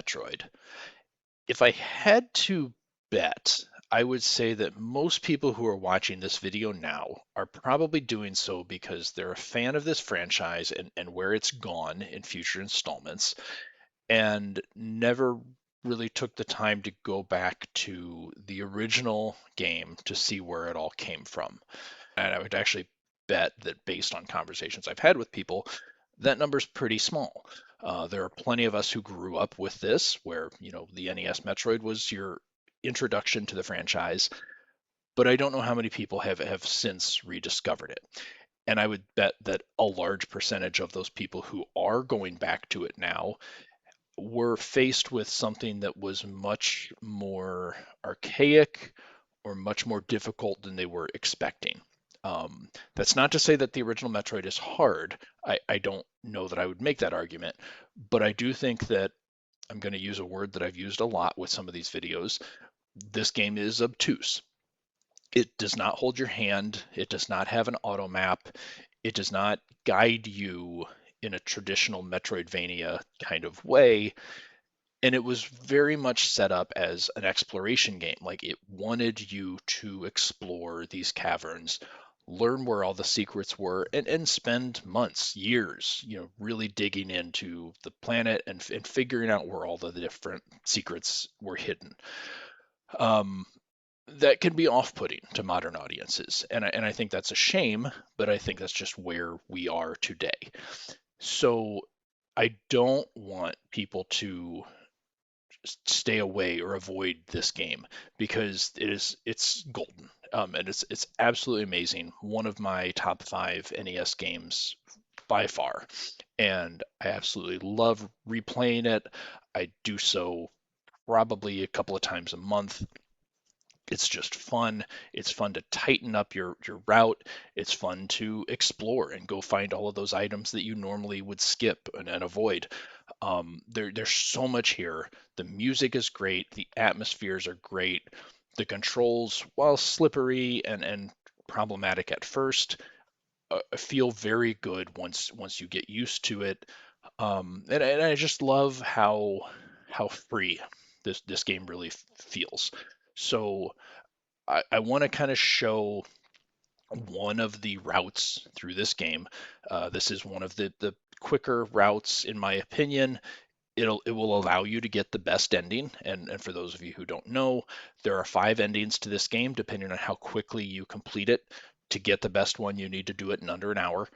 Metroid. If I had to bet, I would say that most people who are watching this video now are probably doing so because they're a fan of this franchise and where it's gone in future installments, and never really took the time to go back to the original game to see where it all came from. And I would actually bet that based on conversations I've had with people, that number's pretty small. There are plenty of us who grew up with this, where the NES Metroid was your introduction to the franchise, but I don't know how many people have since rediscovered it. And I would bet that a large percentage of those people who are going back to it now were faced with something that was much more archaic or much more difficult than they were expecting. That's not to say that the original Metroid is hard. I don't know that I would make that argument, but I do think that I'm going to use a word that I've used a lot with some of these videos. This game is obtuse. It does not hold your hand. It does not have an auto map. It does not guide you in a traditional Metroidvania kind of way. And it was very much set up as an exploration game. Like, it wanted you to explore these caverns, learn where all the secrets were, and spend months, years, really digging into the planet and figuring out where all the different secrets were hidden. That can be off-putting to modern audiences, and I think that's a shame, but I think that's just where we are today. So I don't want people to stay away or avoid this game because it's golden, and it's absolutely amazing. One of my top 5 NES games by far, and I absolutely love replaying it. I do so probably a couple of times a month. It's just fun. It's fun to tighten up your route. It's fun to explore and go find all of those items that you normally would skip and avoid. There's so much here. The music is great. The atmospheres are great. The controls, while slippery and problematic at first, feel very good once you get used to it. And I just love how free this game really feels. So I want to kind of show one of the routes through this game. This is one of the quicker routes, in my opinion. It will allow you to get the best ending. And for those of you who don't know, there are 5 endings to this game, depending on how quickly you complete it. To get the best one, you need to do it in under an hour.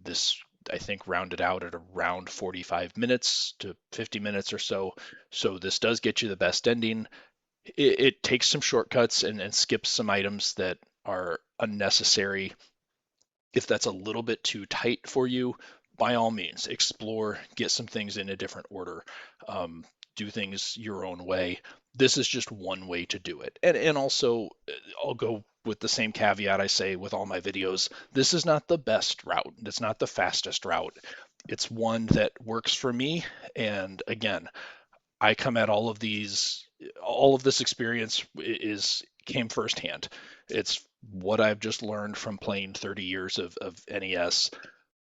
This, I think, rounded out at around 45 minutes to 50 minutes or so. So this does get you the best ending. It takes some shortcuts and skips some items that are unnecessary. If that's a little bit too tight for you, by all means, explore, get some things in a different order, do things your own way. This is just one way to do it. And also, I'll go with the same caveat I say with all my videos. This is not the best route. It's not the fastest route. It's one that works for me. And again, I come at all of this experience came firsthand. It's what I've just learned from playing 30 years of NES.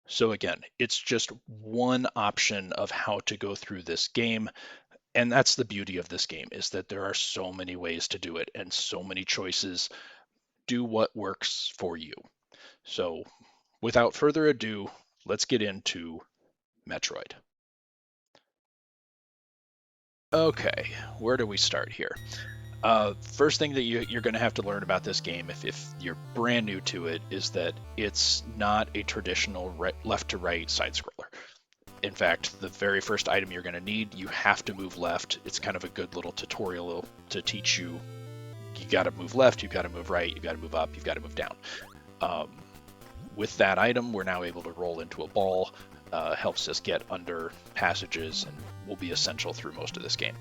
So again, it's just one option of how to go through this game. And that's the beauty of this game, is that there are so many ways to do it and so many choices. Do what works for you. So without further ado, let's get into Metroid. Okay, where do we start here? First thing that you're going to have to learn about this game, if you're brand new to it, is that it's not a traditional left to right side scroller. In fact, the very first item you're going to need, you have to move left. It's kind of a good little tutorial to teach you. You got to move left, you've got to move right, you've got to move up, you've got to move down. With that item, we're now able to roll into a ball. Helps us get under passages and will be essential through most of this game.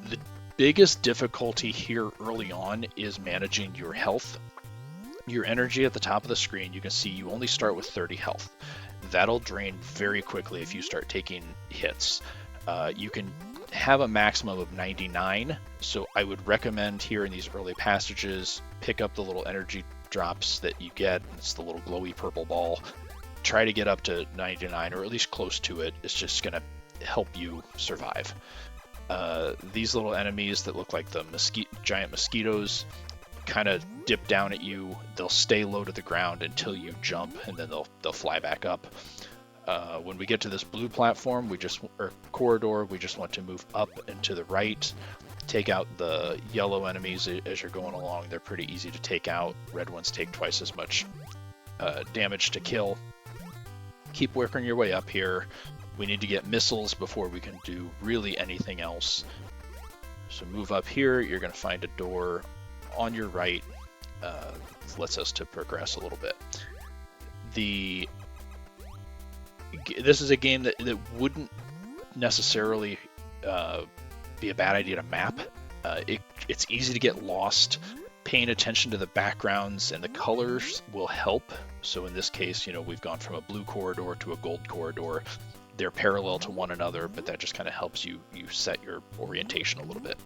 The biggest difficulty here early on is managing your health. Your energy at the top of the screen, you can see you only start with 30 health. That'll drain very quickly if you start taking hits. You can have a maximum of 99, so I would recommend here in these early passages, pick up the little energy drops that you get. It's the little glowy purple ball. Try to get up to 99, or at least close to it. It's just going to help you survive. These little enemies that look like the giant mosquitoes kind of dip down at you. They'll stay low to the ground until you jump, and then they'll fly back up. When we get to this blue platform, or corridor, we just want to move up and to the right. Take out the yellow enemies as you're going along. They're pretty easy to take out. Red ones take twice as much damage to kill. Keep working your way up here. We need to get missiles before we can do really anything else. So move up here. You're going to find a door on your right. Lets us to progress a little bit. This is a game that wouldn't necessarily be a bad idea to map. It's easy to get lost. Paying attention to the backgrounds and the colors will help. So in this case, we've gone from a blue corridor to a gold corridor. They're parallel to one another, but that just kind of helps you set your orientation a little bit.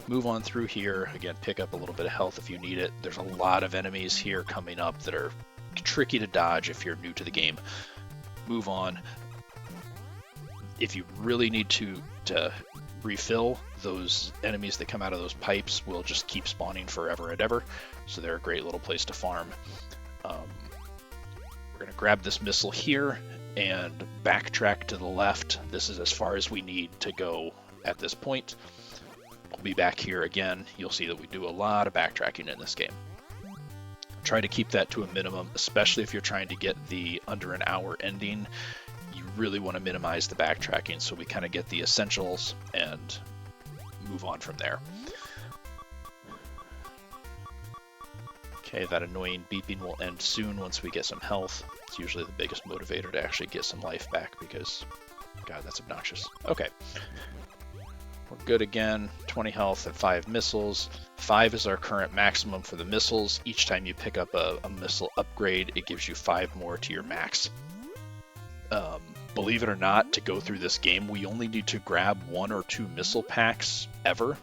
Move on through here. Again, pick up a little bit of health if you need it. There's a lot of enemies here coming up that are tricky to dodge if you're new to the game. Move on. If you really need to refill, those enemies that come out of those pipes will just keep spawning forever and ever, so they're a great little place to farm. We're going to grab this missile here and backtrack to the left. This is as far as we need to go at this point. We'll be back here again. You'll see that we do a lot of backtracking in this game. Try to keep that to a minimum, especially if you're trying to get the under an hour ending. You really want to minimize the backtracking so we kind of get the essentials and move on from there. Okay, that annoying beeping will end soon once we get some health. It's usually the biggest motivator to actually get some life back because, God, that's obnoxious. Okay. We're good again. 20 health and 5 missiles. 5 is our current maximum for the missiles. Each time you pick up a missile upgrade, it gives you 5 more to your max. Believe it or not, to go through this game, we only need to grab 1 or 2 missile packs ever,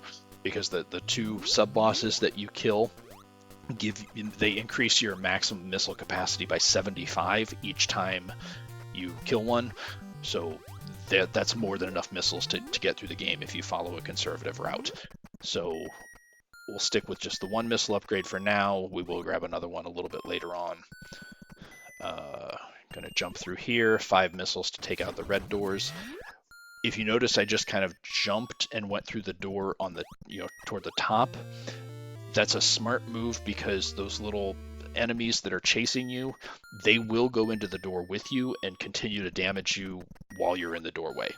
because the 2 sub-bosses that you kill, they increase your maximum missile capacity by 75 each time you kill one. So that's more than enough missiles to get through the game if you follow a conservative route. So we'll stick with just the 1 missile upgrade for now. We will grab another one a little bit later on. Going to jump through here, 5 missiles to take out the red doors. If you notice, I just kind of jumped and went through the door on the, toward the top. That's a smart move because those little enemies that are chasing you, they will go into the door with you and continue to damage you while you're in the doorway.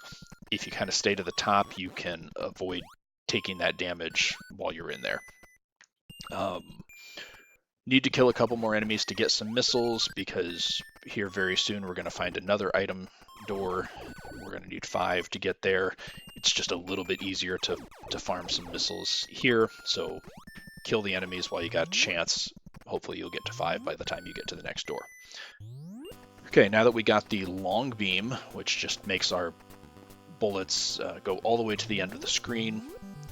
If you kind of stay to the top, you can avoid taking that damage while you're in there. Need to kill a couple more enemies to get some missiles, because here very soon we're going to find another item door. We're going to need 5 to get there. It's just a little bit easier to farm some missiles here, so kill the enemies while you got a chance. Hopefully you'll get to 5 by the time you get to the next door. Okay, now that we got the long beam, which just makes our bullets go all the way to the end of the screen,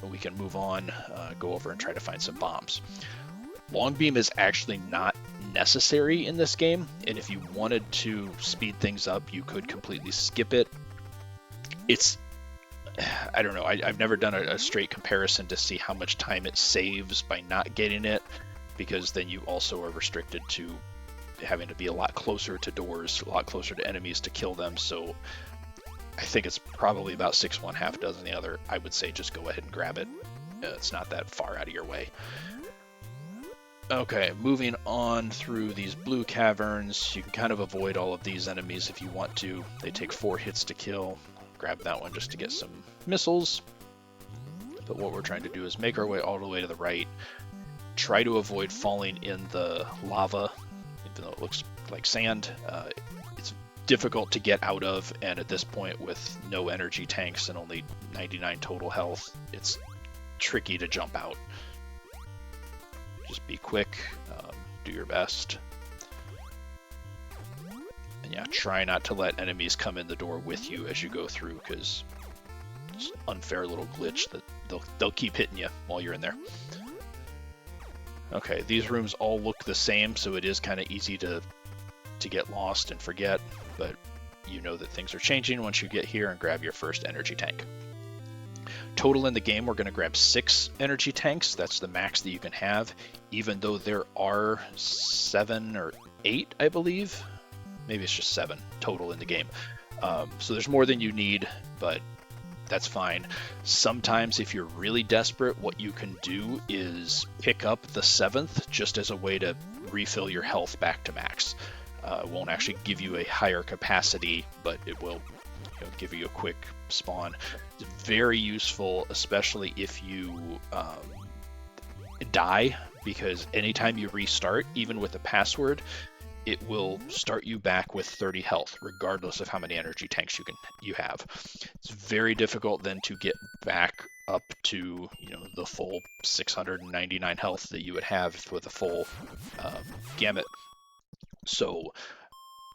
we can move on, go over and try to find some bombs. Long beam is actually not necessary in this game, and if you wanted to speed things up, you could completely skip it. I don't know, I've never done a straight comparison to see how much time it saves by not getting it, because then you also are restricted to having to be a lot closer to doors, a lot closer to enemies to kill them. So I think it's probably about 6 1, half dozen the other. I would say just go ahead and grab it. It's not that far out of your way. Okay, moving on through these blue caverns. You can kind of avoid all of these enemies if you want to. They take 4 hits to kill. Grab that one just to get some missiles. But what we're trying to do is make our way all the way to the right. Try to avoid falling in the lava, even though it looks like sand. It's difficult to get out of, and at this point with no energy tanks and only 99 total health, it's tricky to jump out. Just be quick, do your best. And yeah, try not to let enemies come in the door with you as you go through, because it's an unfair little glitch that they'll keep hitting you while you're in there. Okay, these rooms all look the same, so it is kind of easy to get lost and forget, but you know that things are changing once you get here and grab your first energy tank. Total in the game, we're going to grab 6 energy tanks. That's the max that you can have, even though there are 7 or 8, I believe. Maybe it's just 7 total in the game. So there's more than you need, but that's fine. Sometimes if you're really desperate, what you can do is pick up the 7th just as a way to refill your health back to max. It won't actually give you a higher capacity, but it will give you a quick spawn. It's very useful, especially if you die, because anytime you restart, even with the password, it will start you back with 30 health, regardless of how many energy tanks you have. It's very difficult then to get back up to the full 699 health that you would have with a full gamut. So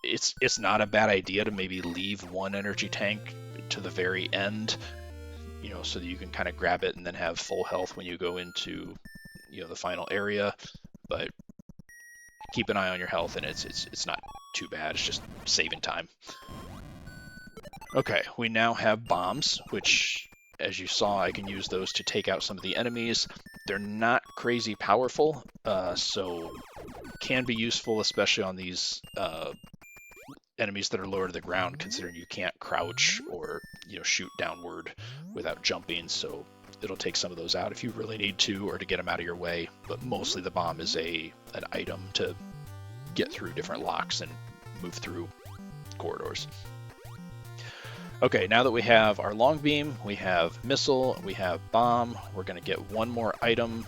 it's not a bad idea to maybe leave one energy tank to the very end, so that you can kind of grab it and then have full health when you go into the final area. But keep an eye on your health, and it's not too bad. It's just saving time. Okay, we now have bombs, which, as you saw, I can use those to take out some of the enemies. They're not crazy powerful, so can be useful, especially on these enemies that are lower to the ground, considering you can't crouch or shoot downward without jumping. So it'll take some of those out if you really need to, or to get them out of your way. But mostly the bomb is an item to get through different locks and move through corridors. Okay, now that we have our long beam, we have missile, we have bomb, we're going to get one more item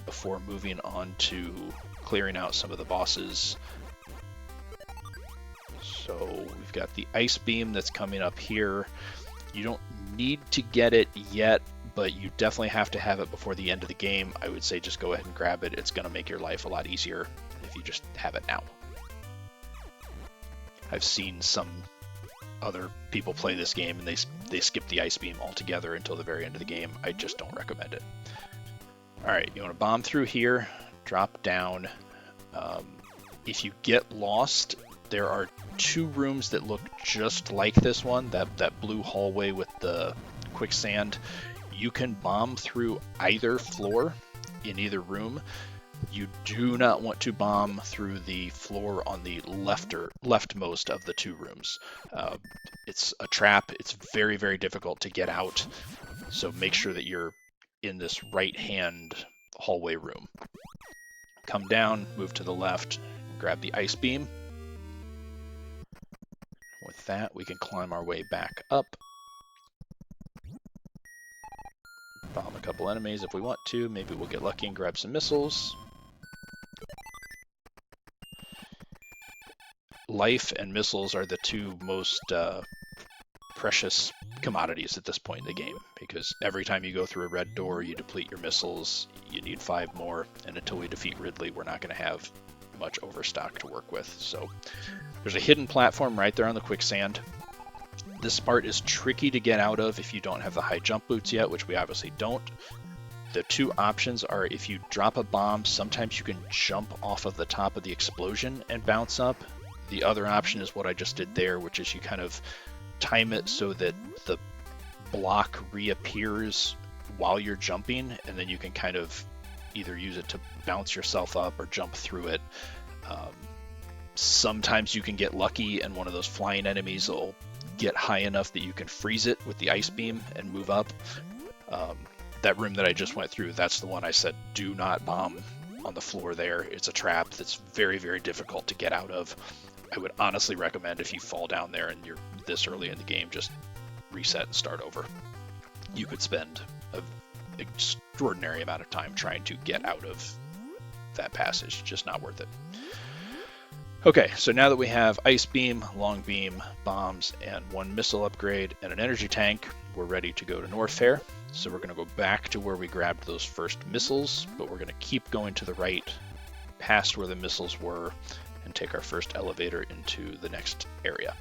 before moving on to clearing out some of the bosses. So we've got the ice beam that's coming up here. You don't need to get it yet, but you definitely have to have it before the end of the game. I would say just go ahead and grab it. It's going to make your life a lot easier if you just have it now. I've seen some other people play this game and they skip the ice beam altogether until the very end of the game. I just don't recommend it. Alright, you want to bomb through here, drop down. If you get lost, there are 2 rooms that look just like this one, that blue hallway with the quicksand. You can bomb through either floor in either room. You do not want to bomb through the floor on the leftmost of the 2 rooms. It's a trap. It's very, very difficult to get out. So make sure that you're in this right-hand hallway room. Come down, move to the left, grab the ice beam. With that, we can climb our way back up. Bomb a couple enemies if we want to. Maybe we'll get lucky and grab some missiles. Life and missiles are the 2 most precious commodities at this point in the game, because every time you go through a red door, you deplete your missiles, you need 5 more, and until we defeat Ridley, we're not going to have much overstock to work with. So there's a hidden platform right there on the quicksand. This part is tricky to get out of if you don't have the high jump boots yet, which we obviously don't. The 2 options are, if you drop a bomb, sometimes you can jump off of the top of the explosion and bounce up. The other option is what I just did there, which is you kind of time it so that the block reappears while you're jumping, and then you can kind of either use it to bounce yourself up or jump through it. Sometimes you can get lucky and one of those flying enemies will get high enough that you can freeze it with the ice beam and move up. That room that I just went through, that's the one I said do not bomb on the floor there. It's a trap that's very, very difficult to get out of. I would honestly recommend, if you fall down there and you're this early in the game, just reset and start over. You could spend an extraordinary amount of time trying to get out of that passage. Just not worth it. Okay, so now that we have ice beam, long beam, bombs, and 1 missile upgrade and an energy tank, we're ready to go to North Fair. So we're going to go back to where we grabbed those first missiles, but we're going to keep going to the right past where the missiles were and take our first elevator into the next area.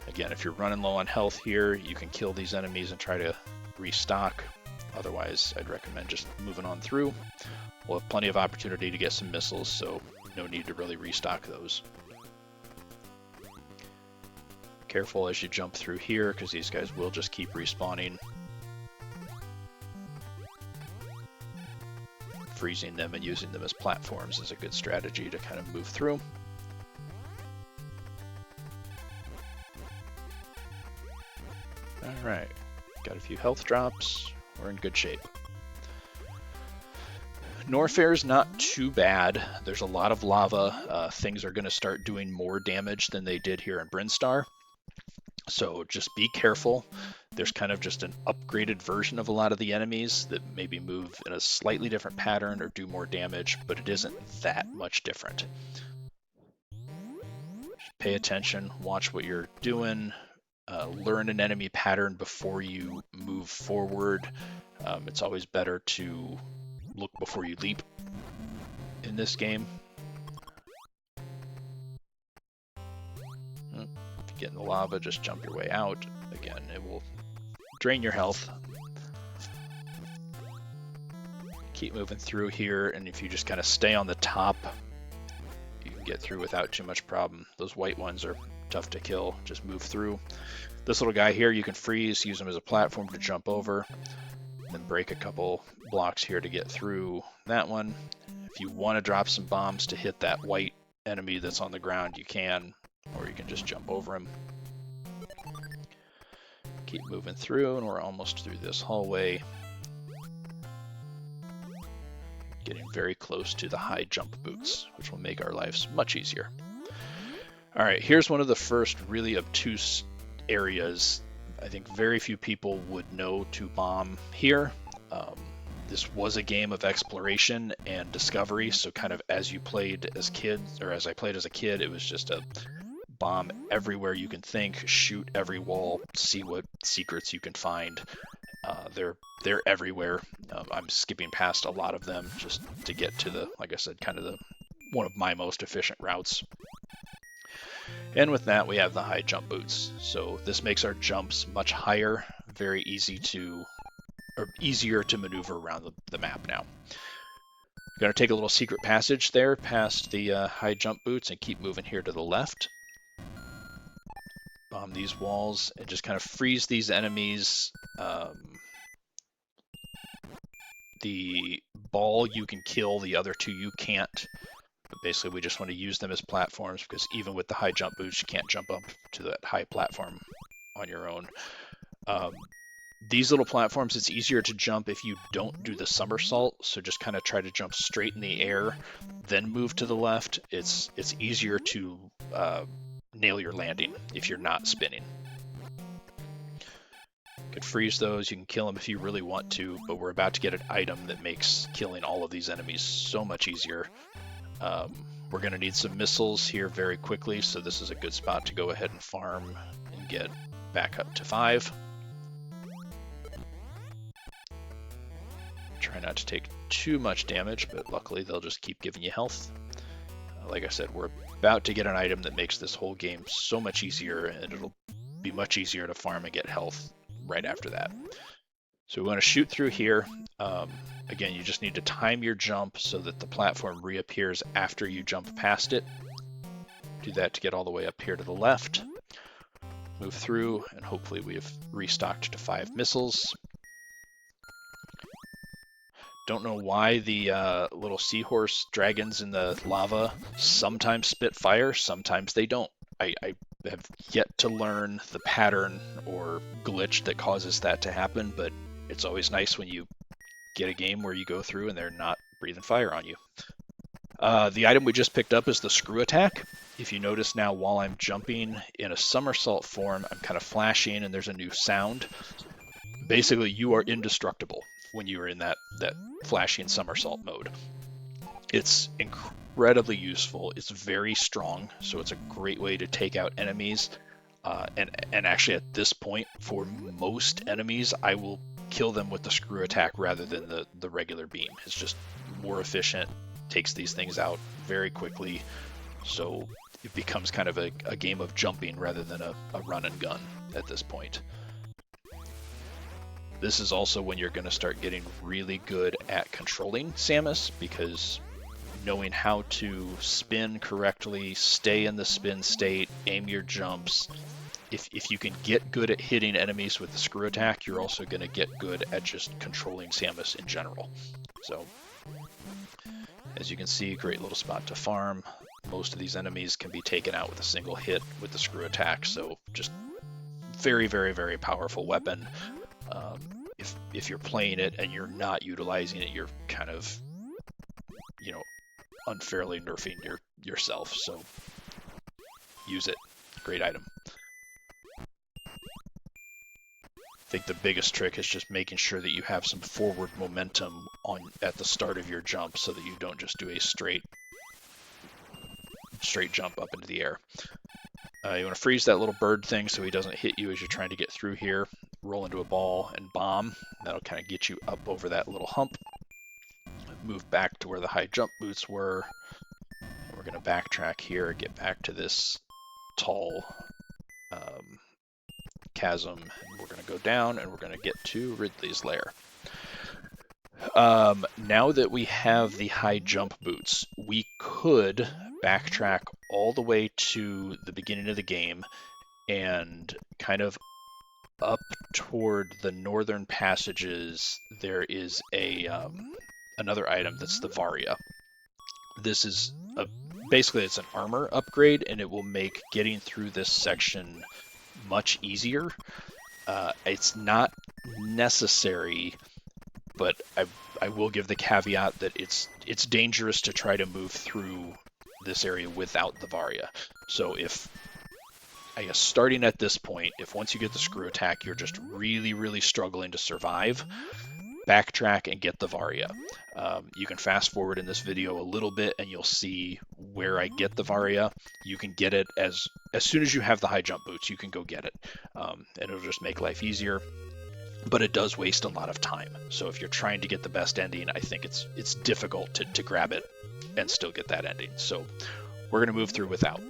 Again, if you're running low on health here, you can kill these enemies and try to restock. Otherwise, I'd recommend just moving on through. We'll have plenty of opportunity to get some missiles, so no need to really restock those. Careful as you jump through here, because these guys will just keep respawning. Freezing them and using them as platforms is a good strategy to kind of move through. Alright, got a few health drops. We're in good shape. Norfair's not too bad. There's a lot of lava. Things are going to start doing more damage than they did here in Brinstar. So just be careful. There's kind of just an upgraded version of a lot of the enemies that maybe move in a slightly different pattern or do more damage, but it isn't that much different. Just pay attention, watch what you're doing, learn an enemy pattern before you move forward. It's always better to look before you leap in this game. If you get in the lava, just jump your way out. Again, it will drain your health. Keep moving through here, and if you just kind of stay on the top, you can get through without too much problem. Those white ones are tough to kill. Just move through. This little guy here, you can freeze, use him as a platform to jump over, and then break a couple blocks here to get through that one. If you want to drop some bombs to hit that white enemy that's on the ground, you can, or you can just jump over him. Keep moving through, and we're almost through this hallway. Getting very close to the high jump boots, which will make our lives much easier. All right, here's one of the first really obtuse areas. I think very few people would know to bomb here. This was a game of exploration and discovery, so kind of as you played as kids, or as I played as a kid, it was just a bomb everywhere you can think, shoot every wall, see what secrets you can find. They're everywhere. I'm skipping past a lot of them just to get to the, like I said, kind of the one of my most efficient routes. And with that, we have the high jump boots. So this makes our jumps much higher, very easy to, or easier to maneuver around the map now. Going to take a little secret passage there past the high jump boots and keep moving here to the left. Bomb these walls and just kind of freeze these enemies. The ball you can kill, the other two you can't. But basically we just want to use them as platforms, because even with the high jump boots, you can't jump up to that high platform on your own. These little platforms, it's easier to jump if you don't do the somersault, so just kind of try to jump straight in the air, then move to the left. It's easier to nail your landing if you're not spinning. You could freeze those, you can kill them if you really want to, but we're about to get an item that makes killing all of these enemies so much easier. We're going to need some missiles here very quickly, so this is a good spot to go ahead and farm and get back up to 5. Try not to take too much damage, but luckily they'll just keep giving you health. Like I said, we're about to get an item that makes this whole game so much easier, and it'll be much easier to farm and get health right after that. So we want to shoot through here. Again, you just need to time your jump so that the platform reappears after you jump past it. Do that to get all the way up here to the left. Move through, and hopefully we have restocked to 5 missiles. Don't know why the little seahorse dragons in the lava sometimes spit fire, sometimes they don't. I have yet to learn the pattern or glitch that causes that to happen, but it's always nice when you get a game where you go through and they're not breathing fire on you. The item we just picked up is the screw attack. If you notice now, while I'm jumping in a somersault form, I'm kind of flashing and there's a new sound. Basically, you are indestructible when you are in that flashing somersault mode. It's incredibly useful. It's very strong, so it's a great way to take out enemies. And actually at this point, for most enemies, I will kill them with the screw attack rather than the regular beam. It's just more efficient, takes these things out very quickly, so it becomes kind of a game of jumping rather than a run and gun at this point. This is also when you're going to start getting really good at controlling Samus, because knowing how to spin correctly, stay in the spin state, aim your jumps, if you can get good at hitting enemies with the screw attack, you're also going to get good at just controlling Samus in general. So, as you can see, great little spot to farm. Most of these enemies can be taken out with a single hit with the screw attack, so just very, very, very powerful weapon. If you're playing it and you're not utilizing it, you're kind of, you know, unfairly nerfing yourself. So use it. Great item. I think the biggest trick is just making sure that you have some forward momentum at the start of your jump, so that you don't just do a straight jump up into the air. You want to freeze that little bird thing so he doesn't hit you as you're trying to get through here. Roll into a ball and bomb. That'll kind of get you up over that little hump. Move back to where the high jump boots were. And we're going to backtrack here, get back to this tall chasm. And we're going to go down and we're going to get to Ridley's lair. Now that we have the high jump boots, we could backtrack all the way to the beginning of the game and kind of up toward the northern passages. There is another item that's the Varia. This is basically it's an armor upgrade, and it will make getting through this section much easier. It's not necessary, but I will give the caveat that it's dangerous to try to move through this area without the Varia. So I guess starting at this point, if once you get the screw attack, you're just really, really struggling to survive, backtrack and get the Varia. You can fast forward in this video a little bit and you'll see where I get the Varia. You can get it as soon as you have the high jump boots, you can go get it. And it'll just make life easier. But it does waste a lot of time. So if you're trying to get the best ending, I think it's difficult to grab it and still get that ending. So we're going to move through without.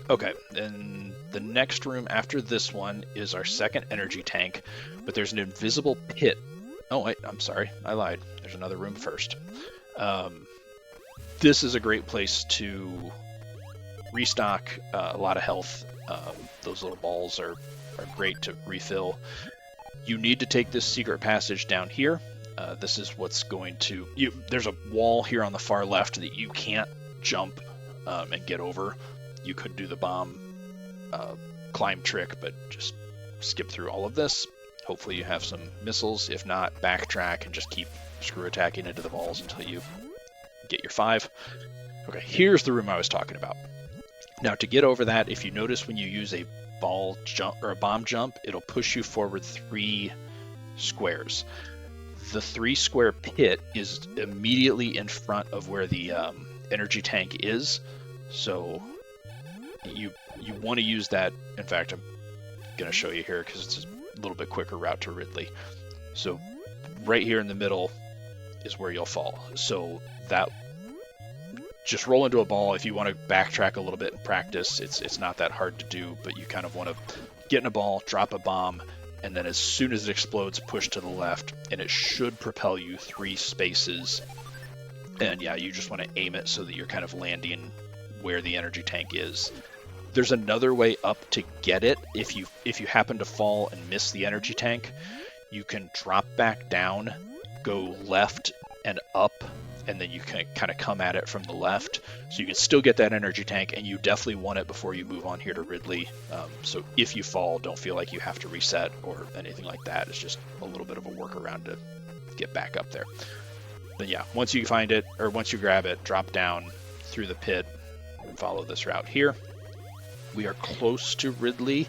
Okay, and the next room after this one is our second energy tank, but there's an invisible pit. Oh, wait, I'm sorry, I lied. There's another room first. This is a great place to restock a lot of health. Those little balls are great to refill. You need to take this secret passage down here. This is what's going to... There's a wall here on the far left that you can't jump and get over. You could do the bomb climb trick, but just skip through all of this. Hopefully you have some missiles. If not, backtrack and just keep screw attacking into the balls until you get your 5. Okay, here's the room I was talking about. Now, to get over that, if you notice when you use a ball jump or a bomb jump, it'll push you forward 3 squares. The 3 square pit is immediately in front of where the energy tank is, so you want to use that. In fact, I'm going to show you here because it's a little bit quicker route to Ridley. So right here in the middle is where you'll fall. So that just roll into a ball. If you want to backtrack a little bit and practice, it's not that hard to do, but you kind of want to get in a ball, drop a bomb, and then as soon as it explodes, push to the left, and it should propel you 3 spaces. And yeah, you just want to aim it so that you're kind of landing where the energy tank is. There's another way up to get it. If you happen to fall and miss the energy tank, you can drop back down, go left and up, and then you can kind of come at it from the left. So you can still get that energy tank, and you definitely want it before you move on here to Ridley. So if you fall, don't feel like you have to reset or anything like that. It's just a little bit of a workaround to get back up there. But yeah, once you find it, or once you grab it, drop down through the pit and follow this route here. We are close to Ridley.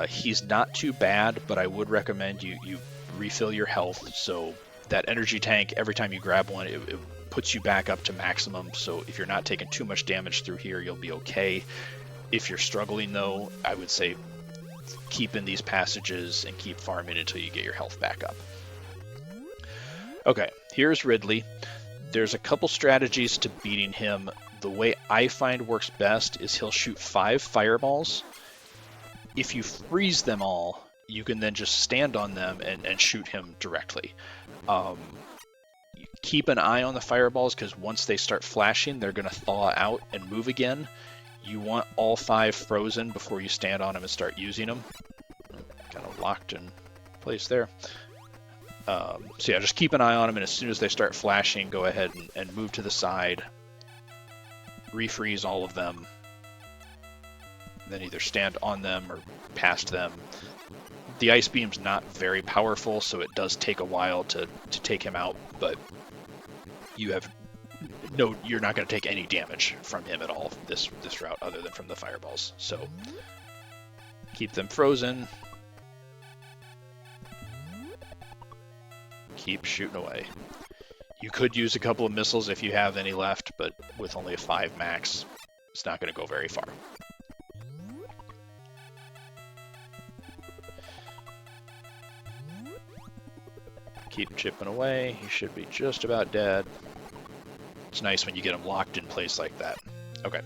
He's not too bad, but I would recommend you refill your health. So that energy tank, every time you grab one, it puts you back up to maximum. So if you're not taking too much damage through here, you'll be okay. If you're struggling though, I would say keep in these passages and keep farming until you get your health back up. Okay, here's Ridley. There's a couple strategies to beating him. The way I find works best is he'll shoot 5 fireballs. If you freeze them all, you can then just stand on them and shoot him directly. Keep an eye on the fireballs, because once they start flashing, they're going to thaw out and move again. You want all 5 frozen before you stand on them and start using them. Kind of locked in place there. So yeah, just keep an eye on them, and as soon as they start flashing, go ahead and move to the side. Refreeze all of them. Then either stand on them or past them. The ice beam's not very powerful, so it does take a while to take him out, but you have you're not going to take any damage from him at all this route, other than from the fireballs. So keep them frozen. Keep shooting away. You could use a couple of missiles if you have any left, but with only a 5 max, it's not going to go very far. Keep chipping away. He should be just about dead. It's nice when you get him locked in place like that. Okay.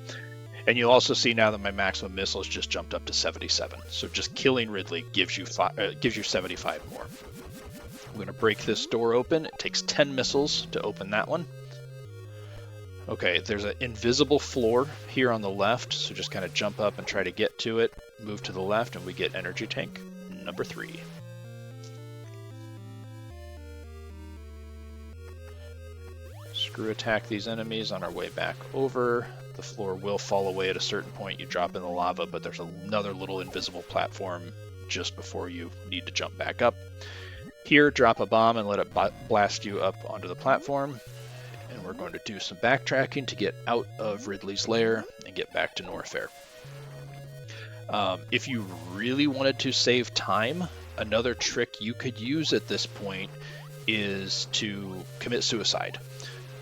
And you'll also see now that my maximum missiles just jumped up to 77. So just killing Ridley gives you 75 more. I'm going to break this door open. It takes 10 missiles to open that one. Okay, there's an invisible floor here on the left, so just kind of jump up and try to get to it. Move to the left, and we get energy tank number 3. Screw attack these enemies on our way back over. The floor will fall away at a certain point. You drop in the lava, but there's another little invisible platform just before you need to jump back up. Here, drop a bomb and let it blast you up onto the platform. And we're going to do some backtracking to get out of Ridley's lair and get back to Norfair. If you really wanted to save time, another trick you could use at this point is to commit suicide.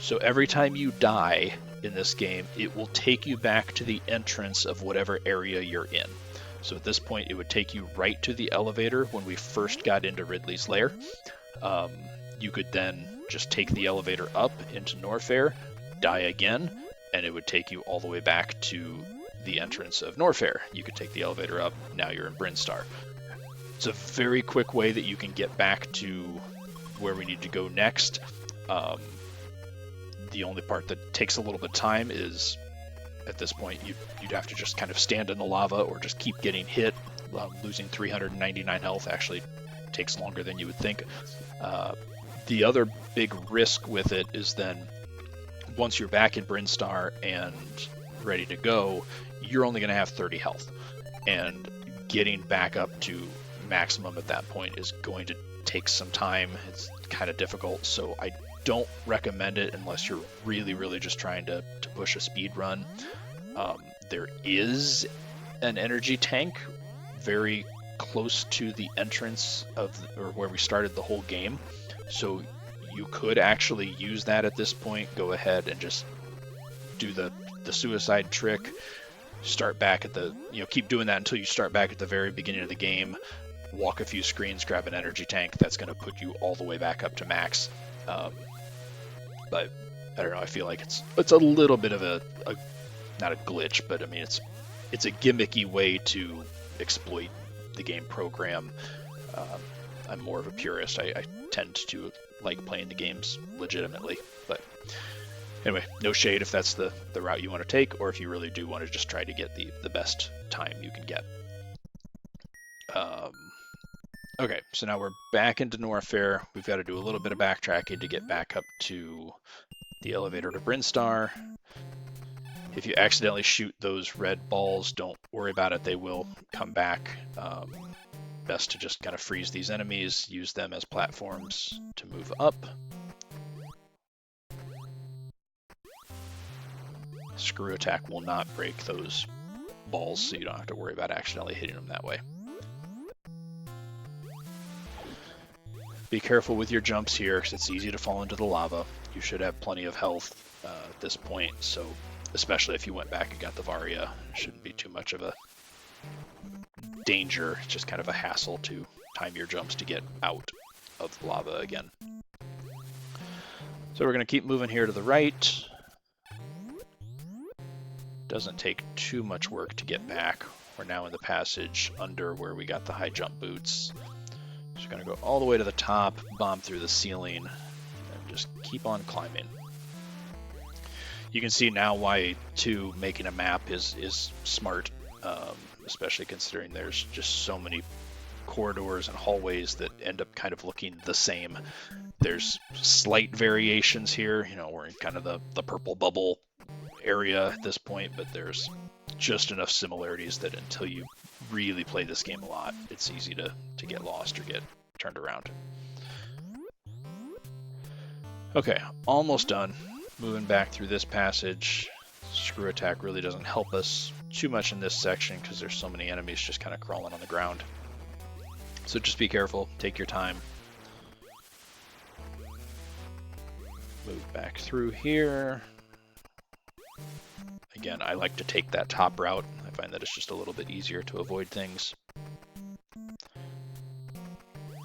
So every time you die in this game, it will take you back to the entrance of whatever area you're in. So at this point, it would take you right to the elevator when we first got into Ridley's lair. You could then just take the elevator up into Norfair, die again, and it would take you all the way back to the entrance of Norfair. You could take the elevator up, now you're in Brinstar. It's a very quick way that you can get back to where we need to go next. The only part that takes a little bit of time is, at this point, you'd have to just kind of stand in the lava or just keep getting hit. Losing 399 health actually takes longer than you would think. The other big risk with it is then, once you're back in Brinstar and ready to go, you're only going to have 30 health. And getting back up to maximum at that point is going to take some time. It's kind of difficult, so I don't recommend it unless you're really just trying to push a speed run. There is an energy tank very close to the entrance or where we started the whole game, so you could actually use that at this point. Go ahead and just do the suicide trick. Start back at keep doing that until you start back at the very beginning of the game. Walk a few screens, grab an energy tank. That's going to put you all the way back up to max. But I don't know. I feel like it's a little bit of a not a glitch, but I mean it's a gimmicky way to exploit the game program. I'm more of a purist. I tend to like playing the games legitimately. But anyway, no shade if that's the route you want to take, or if you really do want to just try to get the best time you can get. Okay, so now we're back into Norfair. We've got to do a little bit of backtracking to get back up to the elevator to Brinstar. If you accidentally shoot those red balls, don't worry about it. They will come back. Best to just kind of freeze these enemies, use them as platforms to move up. Screw attack will not break those balls, so you don't have to worry about accidentally hitting them that way. Be careful with your jumps here, because it's easy to fall into the lava. You should have plenty of health at this point, so especially if you went back and got the Varia, it shouldn't be too much of a danger. It's just kind of a hassle to time your jumps to get out of the lava again. So we're going to keep moving here to the right. Doesn't take too much work to get back. We're now in the passage under where we got the high jump boots. So we're going to go all the way to the top, bomb through the ceiling, and just keep on climbing. You can see now why making a map is smart, especially considering there's just so many corridors and hallways that end up kind of looking the same. There's slight variations here. You know, we're in kind of the purple bubble area at this point, but there's just enough similarities that until you really play this game a lot, it's easy to get lost or get turned around. Okay, almost done. Moving back through this passage. Screw attack really doesn't help us too much in this section because there's so many enemies just kind of crawling on the ground. So just be careful, take your time. Move back through here. Again, I like to take that top route. I find that it's just a little bit easier to avoid things.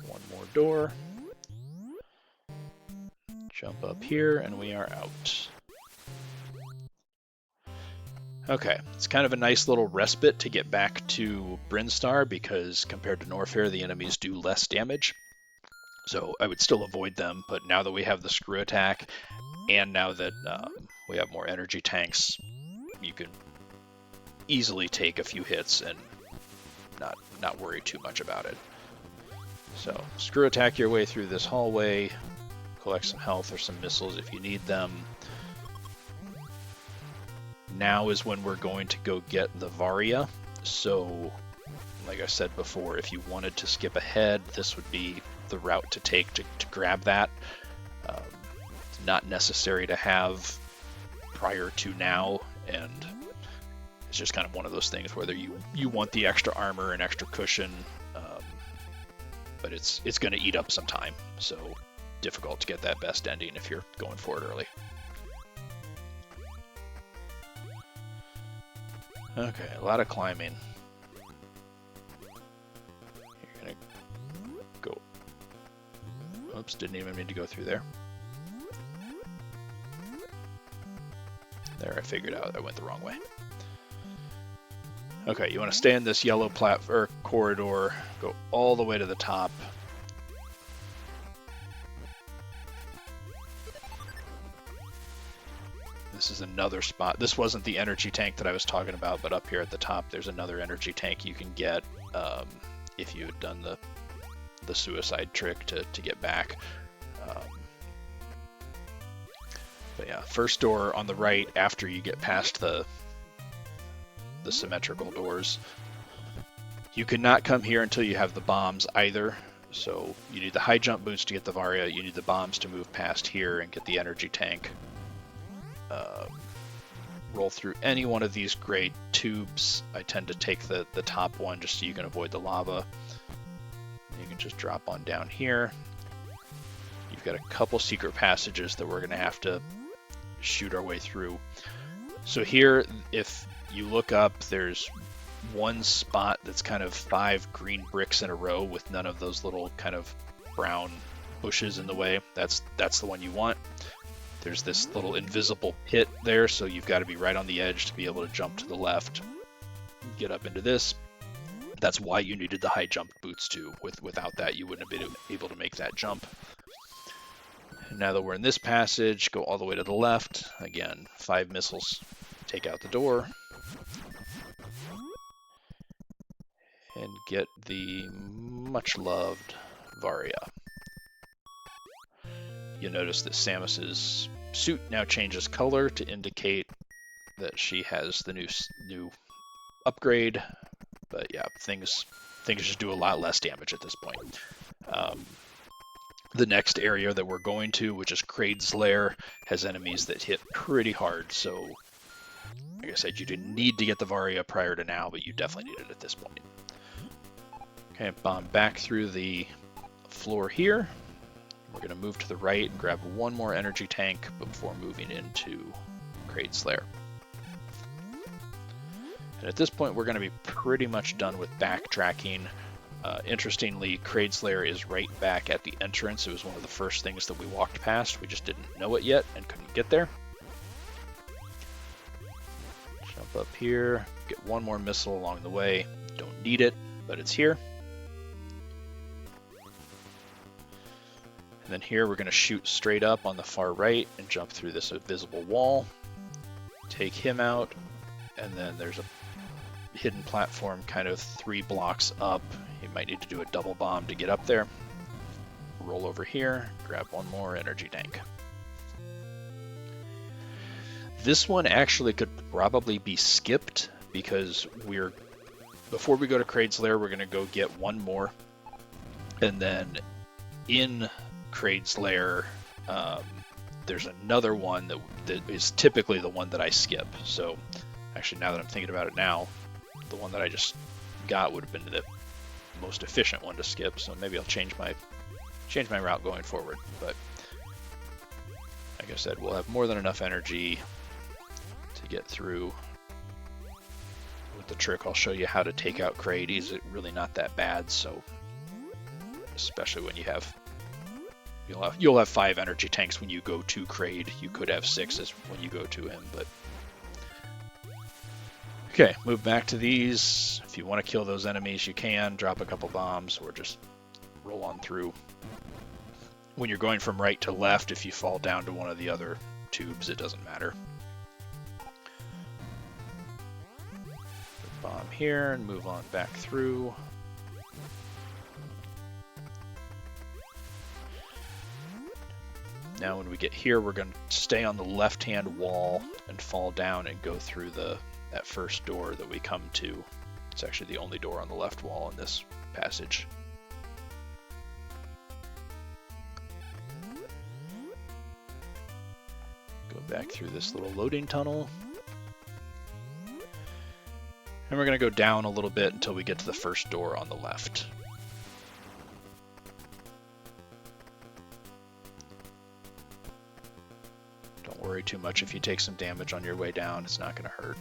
One more door. Jump up here, and we are out. Okay, it's kind of a nice little respite to get back to Brinstar because compared to Norfair, the enemies do less damage. So I would still avoid them, but now that we have the screw attack, and now that we have more energy tanks, you can easily take a few hits and not worry too much about it. So screw attack your way through this hallway, collect some health or some missiles if you need them. Now is when we're going to go get the Varia. So, like I said before, if you wanted to skip ahead, this would be the route to take to grab that. It's not necessary to have prior to now, and it's just kind of one of those things whether you want the extra armor and extra cushion, but it's going to eat up some time, so difficult to get that best ending if you're going for it early. Okay, a lot of climbing. You're gonna go. Oops, didn't even mean to go through there. There, I figured out I went the wrong way. Okay, you want to stay in this yellow corridor, go all the way to the top. This is another spot. This wasn't the energy tank that I was talking about, but up here at the top, there's another energy tank you can get if you had done the suicide trick to get back. But yeah, first door on the right after you get past the symmetrical doors. You cannot come here until you have the bombs either. So you need the high jump boots to get the Varia. You need the bombs to move past here and get the energy tank. Roll through any one of these gray tubes. I tend to take the top one just so you can avoid the lava. You can just drop on down here. You've got a couple secret passages that we're going to have to shoot our way through. So here, if you look up, there's one spot that's kind of 5 green bricks in a row with none of those little kind of brown bushes in the way. That's the one you want. There's this little invisible pit there, so you've got to be right on the edge to be able to jump to the left, get up into this. That's why you needed the high jump boots too. Without that, you wouldn't have been able to make that jump. And now that we're in this passage, go all the way to the left. Again, 5 missiles take out the door. And get the much-loved Varia. You'll notice that Samus's suit now changes color to indicate that she has the new upgrade. But yeah, things just do a lot less damage at this point. The next area that we're going to, which is Kraid's Lair, has enemies that hit pretty hard. So, like I said, you didn't need to get the Varia prior to now, but you definitely need it at this point. Okay, bomb back through the floor here. We're going to move to the right and grab one more energy tank before moving into Kraid's Lair. And at this point, we're going to be pretty much done with backtracking. Interestingly, Kraid's Lair is right back at the entrance. It was one of the first things that we walked past. We just didn't know it yet and couldn't get there. Jump up here, get one more missile along the way. Don't need it, but it's here. And then here we're going to shoot straight up on the far right and jump through this invisible wall. take him out, and then there's a hidden platform kind of 3 blocks up. You might need to do a double bomb to get up there. Roll over here, grab one more energy tank. This one actually could probably be skipped because before we go to Kraid's Lair, we're going to go get one more. And then in Kraid's Lair, there's another one that is typically the one that I skip. So actually, now that I'm thinking about it now, the one that I just got would have been the most efficient one to skip. So maybe I'll change my route going forward. But like I said, we'll have more than enough energy to get through. With the trick, I'll show you how to take out Kraid. He's really not that bad, so especially when you'll have 5 energy tanks when you go to Kraid. You could have 6 when you go to him, but okay, move back to these. If you want to kill those enemies, you can drop a couple bombs or just roll on through. When you're going from right to left, if you fall down to one of the other tubes, it doesn't matter. Bomb here and move on back through. Now when we get here, we're going to stay on the left-hand wall and fall down and go through that first door that we come to. It's actually the only door on the left wall in this passage. Go back through this little loading tunnel. And we're going to go down a little bit until we get to the first door on the left. Don't worry too much if you take some damage on your way down. It's not going to hurt.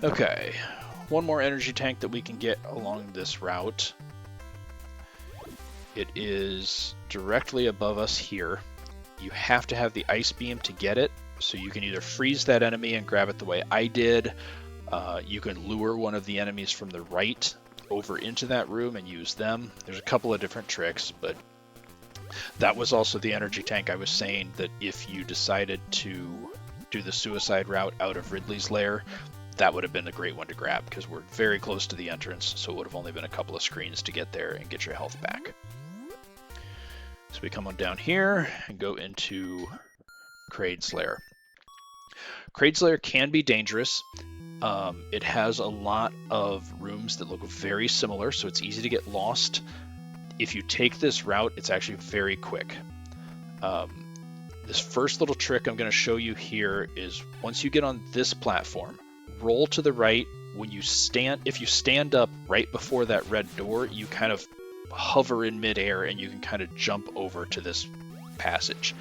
Okay, one more energy tank that we can get along this route. It is directly above us here. You have to have the ice beam to get it, so you can either freeze that enemy and grab it the way I did. You can lure one of the enemies from the right over into that room and use them. There's a couple of different tricks, but that was also the energy tank I was saying that if you decided to do the suicide route out of Ridley's lair, that would have been a great one to grab because we're very close to the entrance, so it would have only been a couple of screens to get there and get your health back. So we come on down here and go into Kraid's Lair. Kraid's Lair can be dangerous. It has a lot of rooms that look very similar, so it's easy to get lost. If you take this route, it's actually very quick. This first little trick I'm going to show you here is once you get on this platform, roll to the right. If you stand up right before that red door, you kind of hover in midair and you can kind of jump over to this passage.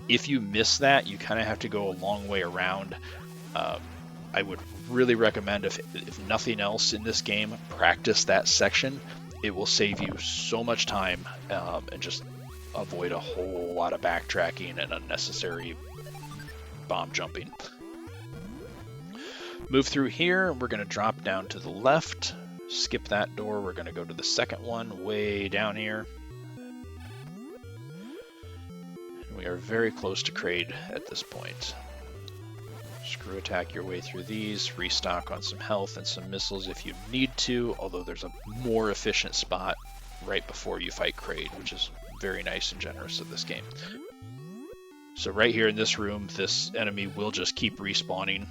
If you miss that, you kind of have to go a long way around. I would really recommend, if nothing else in this game, practice that section. It will save you so much time and just avoid a whole lot of backtracking and unnecessary bomb jumping. Move through here, we're going to drop down to the left, skip that door, we're going to go to the second one way down here. And we are very close to Kraid at this point. Screw attack your way through these, restock on some health and some missiles if you need to, although there's a more efficient spot right before you fight Kraid, which is very nice and generous of this game. So right here in this room, this enemy will just keep respawning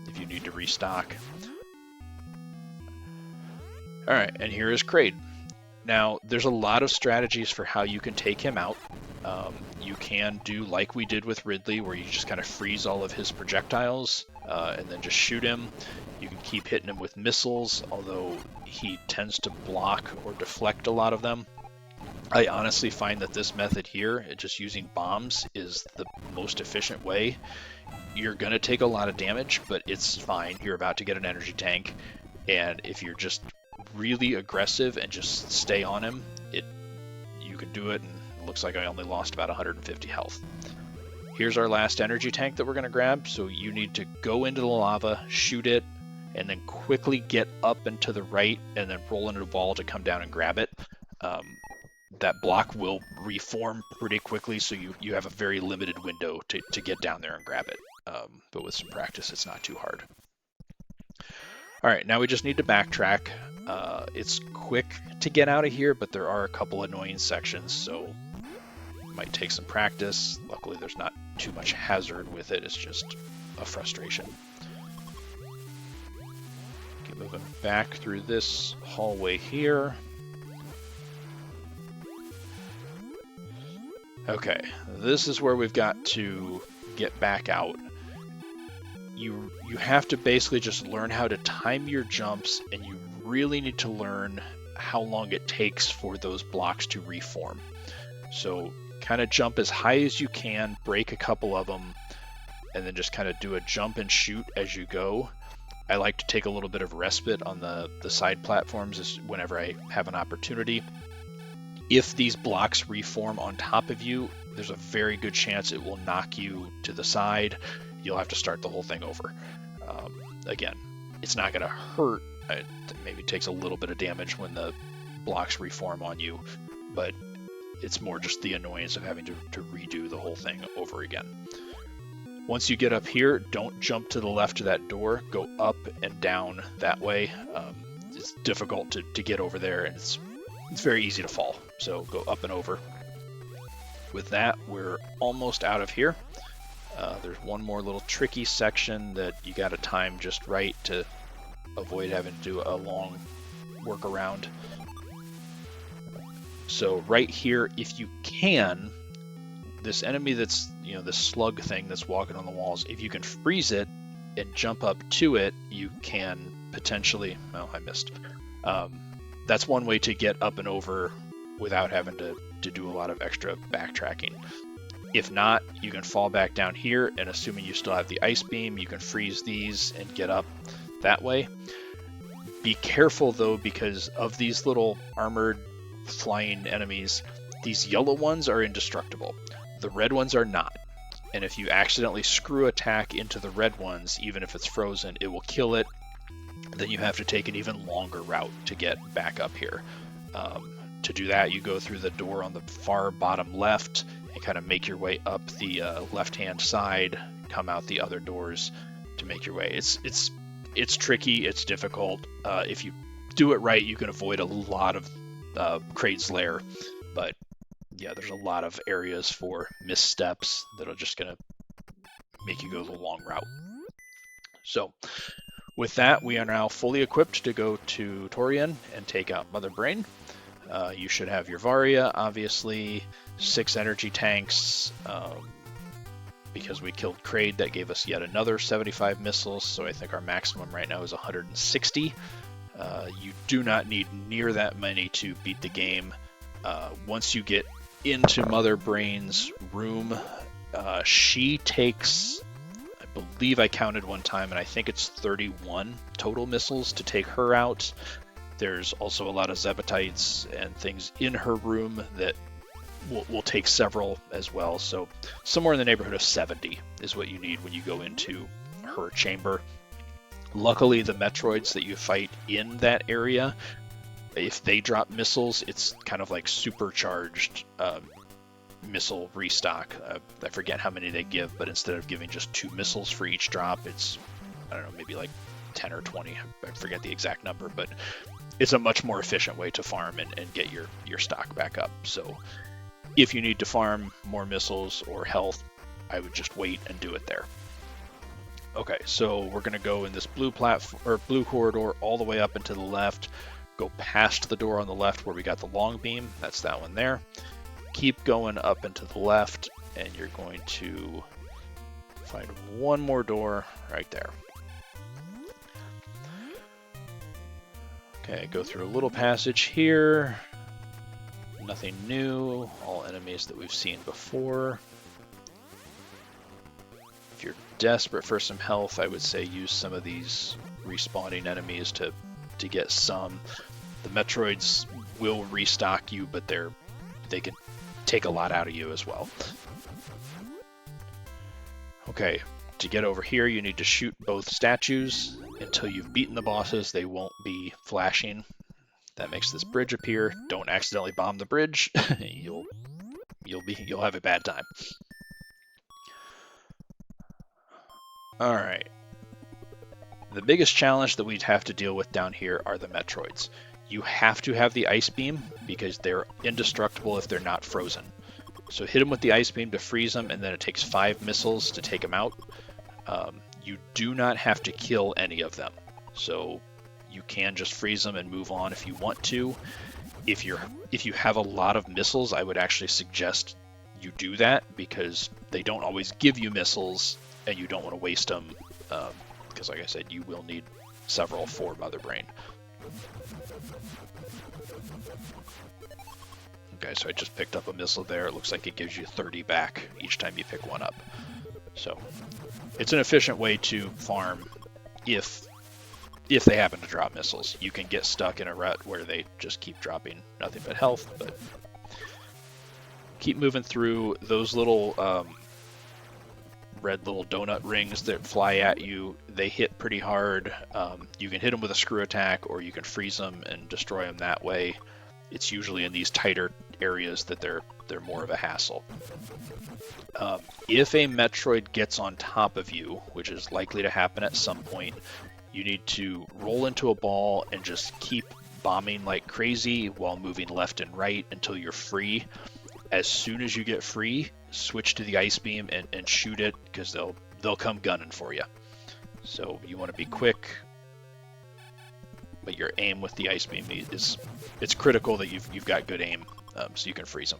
if you need to restock. Alright, and here is Kraid. Now, there's a lot of strategies for how you can take him out. You can do like we did with Ridley, where you just kind of freeze all of his projectiles and then just shoot him. You can keep hitting him with missiles, although he tends to block or deflect a lot of them. I honestly find that this method here, just using bombs, is the most efficient way. You're going to take a lot of damage, but it's fine. You're about to get an energy tank, and if you're just really aggressive and just stay on him, you can do it, and it looks like I only lost about 150 health. Here's our last energy tank that we're going to grab, so you need to go into the lava, shoot it, and then quickly get up and to the right, and then roll into the wall to come down and grab it. that block will reform pretty quickly, so you have a very limited window to get down there and grab it. But with some practice, it's not too hard. All right, now we just need to backtrack. It's quick to get out of here, but there are a couple annoying sections, so it might take some practice. Luckily, there's not too much hazard with it. It's just a frustration. Okay, moving back through this hallway here. Okay, this is where we've got to get back out. You have to basically just learn how to time your jumps, and you really need to learn how long it takes for those blocks to reform. So kind of jump as high as you can, break a couple of them, and then just kind of do a jump and shoot as you go. I like to take a little bit of respite on the side platforms whenever I have an opportunity. If these blocks reform on top of you, there's a very good chance it will knock you to the side. You'll have to start the whole thing over. Again, it's not going to hurt. It maybe takes a little bit of damage when the blocks reform on you, but it's more just the annoyance of having to redo the whole thing over again. Once you get up here, don't jump to the left of that door. Go up and down that way. It's difficult to get over there, and it's very easy to fall. So go up and over. With that, we're almost out of here. There's one more little tricky section that you got to time just right to avoid having to do a long workaround. So right here, if you can, this enemy that's, this slug thing that's walking on the walls, if you can freeze it and jump up to it, you can potentially, well, I missed. That's one way to get up and over without having to do a lot of extra backtracking. If not, you can fall back down here, and assuming you still have the ice beam, you can freeze these and get up that way. Be careful though, because of these little armored flying enemies, these yellow ones are indestructible. The red ones are not. And if you accidentally screw attack into the red ones, even if it's frozen, it will kill it. Then you have to take an even longer route to get back up here. To do that, you go through the door on the far bottom left and kind of make your way up the left-hand side, come out the other doors to make your way. It's tricky, it's difficult. If you do it right, you can avoid a lot of Kraid's Lair, but yeah, there's a lot of areas for missteps that are just going to make you go the long route. So with that, we are now fully equipped to go to Torian and take out Mother Brain. You should have your Varia, obviously, 6 energy tanks. Because we killed Kraid, that gave us yet another 75 missiles, so I think our maximum right now is 160. You do not need near that many to beat the game. Once you get into Mother Brain's room, she takes, I believe I counted one time, and I think it's 31 total missiles to take her out. There's also a lot of Zebetites and things in her room that will take several as well. So somewhere in the neighborhood of 70 is what you need when you go into her chamber. Luckily, the Metroids that you fight in that area, if they drop missiles, it's kind of like supercharged missile restock. I forget how many they give, but instead of giving just 2 missiles for each drop, it's, I don't know, maybe like 10 or 20. I forget the exact number, but it's a much more efficient way to farm and get your stock back up. So if you need to farm more missiles or health, I would just wait and do it there. Okay, so we're going to go in this blue corridor all the way up and to the left, go past the door on the left where we got the long beam. That's that one there. Keep going up and to the left, and you're going to find one more door right there. Okay, go through a little passage here. Nothing new, all enemies that we've seen before. If you're desperate for some health, I would say use some of these respawning enemies to get some. The Metroids will restock you, but they can take a lot out of you as well. Okay, to get over here, you need to shoot both statues. Until you've beaten the bosses, they won't be flashing. That makes this bridge appear. Don't accidentally bomb the bridge. You'll have a bad time. All right. The biggest challenge that we'd have to deal with down here are the Metroids. You have to have the ice beam because they're indestructible if they're not frozen. So hit them with the ice beam to freeze them, and then it takes 5 missiles to take them out. You do not have to kill any of them. So you can just freeze them and move on if you want to. If you have a lot of missiles, I would actually suggest you do that because they don't always give you missiles and you don't want to waste them because like I said, you will need several for Mother Brain. Okay, so I just picked up a missile there. It looks like it gives you 30 back each time you pick one up. So it's an efficient way to farm if they happen to drop missiles. You can get stuck in a rut where they just keep dropping nothing but health, but keep moving through those little red little donut rings that fly at you. They hit pretty hard. You can hit them with a screw attack, or you can freeze them and destroy them that way. It's usually in these tighter areas that they're more of a hassle. If a Metroid gets on top of you, which is likely to happen at some point, you need to roll into a ball and just keep bombing like crazy while moving left and right until you're free. As soon as you get free, switch to the ice beam and shoot it because they'll come gunning for you. So you want to be quick, but your aim with the ice beam it's critical that you've got good aim so you can freeze them.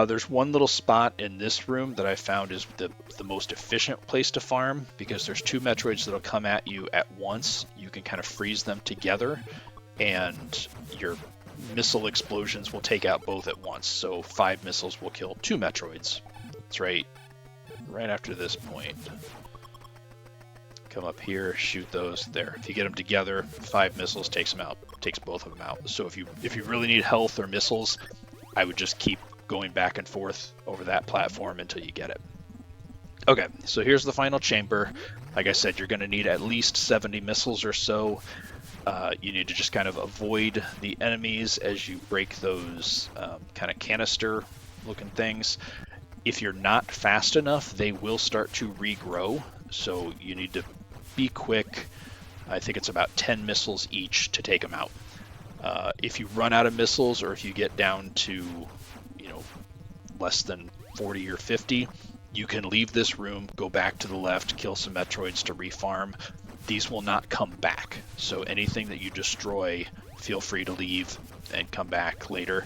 There's one little spot in this room that I found is the most efficient place to farm because there's 2 Metroids that'll come at you at once. You can kind of freeze them together and your missile explosions will take out both at once. So 5 missiles will kill 2 Metroids. That's right after this point. Come up here, shoot those there. If you get them together, 5 missiles takes both of them out. So if you really need health or missiles, I would just keep going back and forth over that platform until you get it. Okay, so here's the final chamber. Like I said, you're going to need at least 70 missiles or so. You need to just kind of avoid the enemies as you break those kind of canister looking things. If you're not fast enough, they will start to regrow. So you need to be quick. I think it's about 10 missiles each to take them out. If you run out of missiles or if you get down to less than 40 or 50, you can leave this room, go back to the left, kill some Metroids to refarm. These will not come back. So anything that you destroy, feel free to leave and come back later.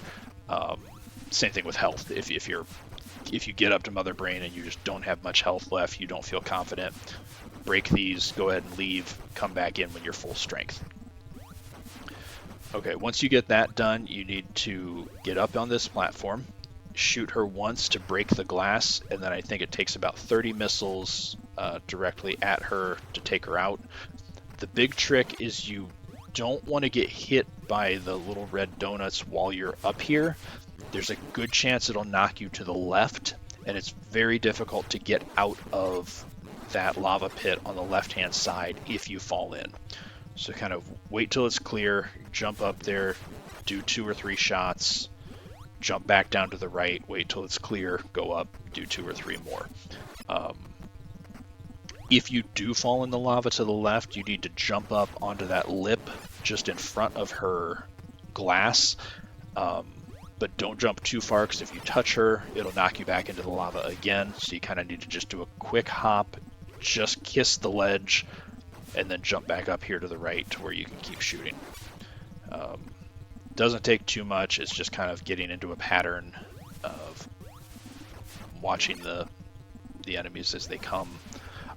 Same thing with health. If you get up to Mother Brain and you just don't have much health left, you don't feel confident, break these, go ahead and leave, come back in when you're full strength. Okay, once you get that done, you need to get up on this platform, shoot her once to break the glass, and then I think it takes about 30 missiles directly at her to take her out. The big trick is you don't want to get hit by the little red donuts while you're up here. There's a good chance it'll knock you to the left, and it's very difficult to get out of that lava pit on the left-hand side if you fall in. So kind of wait till it's clear, jump up there, do 2 or 3 shots, jump back down to the right, wait till it's clear, go up, do 2 or 3 more. If you do fall in the lava to the left, you need to jump up onto that lip just in front of her glass. But don't jump too far because if you touch her, it'll knock you back into the lava again. So you kind of need to just do a quick hop, just kiss the ledge, and then jump back up here to the right to where you can keep shooting. Doesn't take too much. It's just kind of getting into a pattern of watching the enemies as they come.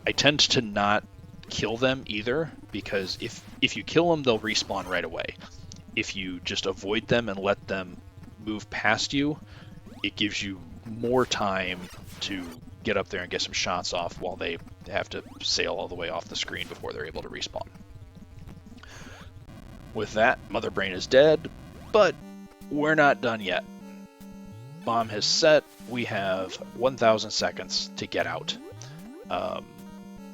I tend to not kill them either because if you kill them, they'll respawn right away. If you just avoid them and let them move past you, it gives you more time to get up there and get some shots off while they have to sail all the way off the screen before they're able to respawn. With that, Mother Brain is dead, but we're not done yet. Bomb has set. We have 1,000 seconds to get out.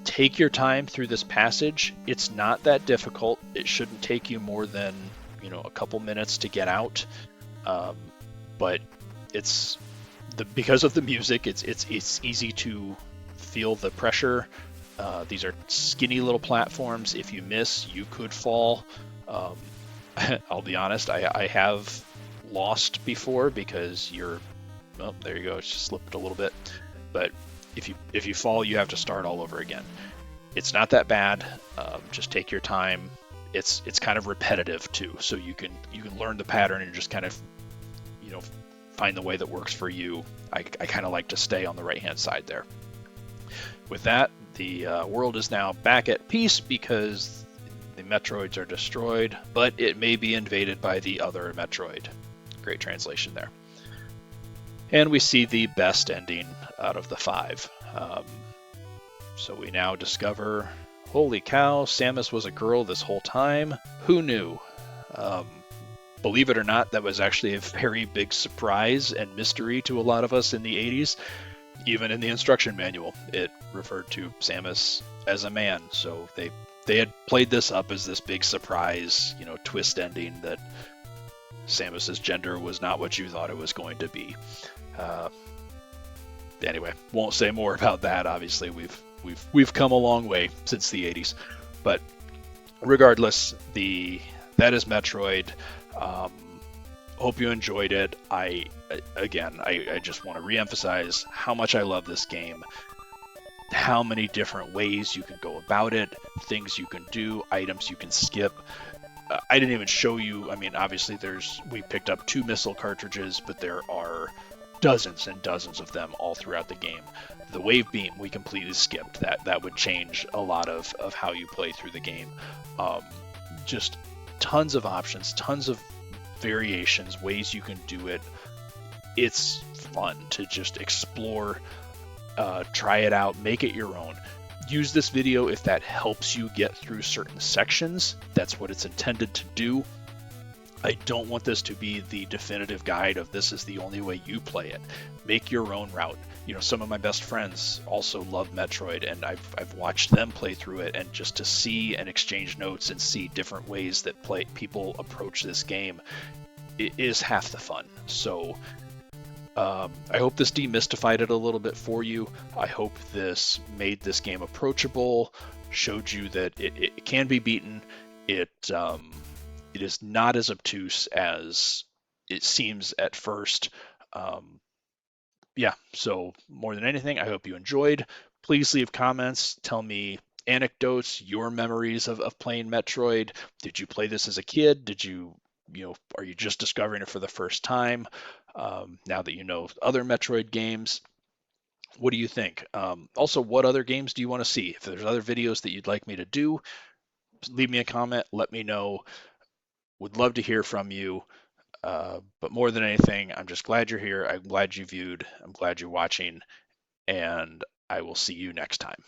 Take your time through this passage. It's not that difficult. It shouldn't take you more than, a couple minutes to get out. Um, but it's because of the music, it's easy to feel the pressure. These are skinny little platforms. If you miss, you could fall. Um, I'll be honest, I have lost before because oh, there you go, it's just slipped a little bit. But if you fall, you have to start all over again. It's not that bad. Just take your time. It's kind of repetitive too, so you can learn the pattern and just kind of you know find the way that works for you. I kind of like to stay on the right hand side there. With that, the world is now back at peace because the Metroids are destroyed, but it may be invaded by the other Metroid. Great translation there. And we see the best ending out of the 5. So we now discover, holy cow, Samus was a girl this whole time. Who knew? Um, Believe it or not, that was actually a very big surprise and mystery to a lot of us in the 80s. Even in the instruction manual, it referred to Samus as a man. So they had played this up as this big surprise, twist ending that Samus's gender was not what you thought it was going to be. Anyway, won't say more about that. Obviously, we've come a long way since the 80s. But regardless, that is Metroid. Hope you enjoyed it. I just want to reemphasize how much I love this game, how many different ways you can go about it, things you can do, items you can skip. I didn't even show you. I mean, obviously we picked up 2 missile cartridges, but there are dozens and dozens of them all throughout the game. The wave beam we completely skipped. That would change a lot of how you play through the game. Just tons of options, tons of variations, ways you can do it. It's fun to just explore, try it out, make it your own. Use this video if that helps you get through certain sections. That's what it's intended to do. I don't want this to be the definitive guide of this is the only way you play it. Make your own route. Some of my best friends also love Metroid, and I've watched them play through it, and just to see and exchange notes and see different ways that people approach this game, it is half the fun. So I hope this demystified it a little bit for you. I hope this made this game approachable, showed you that it can be beaten. It is not as obtuse as it seems at first. So more than anything, I hope you enjoyed. Please leave comments. Tell me anecdotes, your memories of playing Metroid. Did you play this as a kid? Are you just discovering it for the first time? Now that you know other Metroid games, what do you think? Also, what other games do you want to see? If there's other videos that you'd like me to do, leave me a comment. Let me know. Would love to hear from you. But more than anything, I'm just glad you're here. I'm glad you viewed. I'm glad you're watching. And I will see you next time.